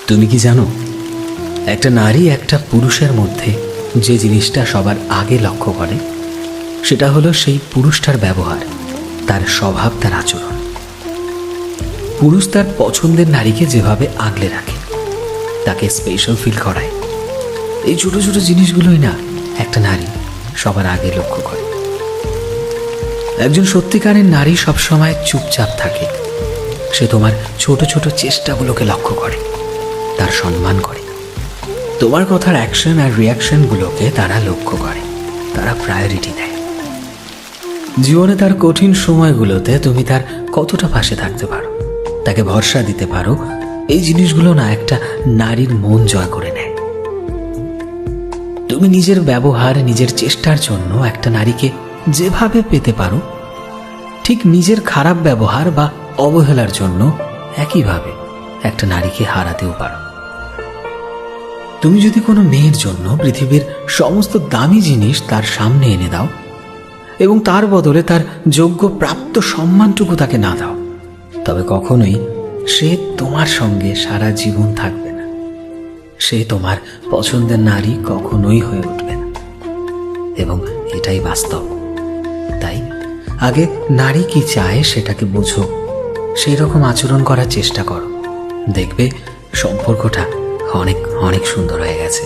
তুমি কি জানো, একটা নারী একটা পুরুষের মধ্যে যে জিনিসটা সবার আগে লক্ষ্য করে সেটা হলো সেই পুরুষটার ব্যবহার, তার স্বভাব, তার আচরণ। পুরুষ তার পছন্দের নারীকে যেভাবে আগলে রাখে, তাকে স্পেশাল ফিল করায়, এই ছোট ছোট জিনিসগুলোই না একটা নারী সবার আগে লক্ষ্য করে। একজন সত্যিকারের নারী সবসময় চুপচাপ থাকে। সে তোমার ছোট ছোট চেষ্টাগুলোকে লক্ষ্য করে, তার সম্মান করে। তোমার কথার অ্যাকশন আর রিয়াকশনগুলোকে তারা লক্ষ্য করে, তারা প্রায়োরিটি দেয়। জীবনে তার কঠিন সময়গুলোতে তুমি তার কতটা পাশে থাকতে পারো, তাকে ভরসা দিতে পারো, এই জিনিসগুলো না একটা নারীর মন জয় করে নেয়। তুমি নিজের ব্যবহার, নিজের চেষ্টার জন্য একটা নারীকে যেভাবে পেতে পারো, ঠিক নিজের খারাপ ব্যবহার বা অবহেলার জন্য একইভাবে একটা নারীকে হারাতেও পারো। তুমি যদি কোনো মেয়ের জন্য পৃথিবীর সমস্ত দামি জিনিস তার সামনে এনে দাও এবং তার বদলে তার যোগ্য প্রাপ্ত সম্মানটুকু তাকে না দাও, তবে কখনোই সে তোমার সঙ্গে সারা জীবন থাকবে না। সে তোমার পছন্দের নারী কখনোই হয়ে উঠবে না, এবং এটাই বাস্তব। তাই আগে নারী কি চায় সেটাকে বোঝো, সেই রকম আচরণ করার চেষ্টা করো। দেখবে সম্পর্কটা অনেক অনেক সুন্দর হয়ে গেছে।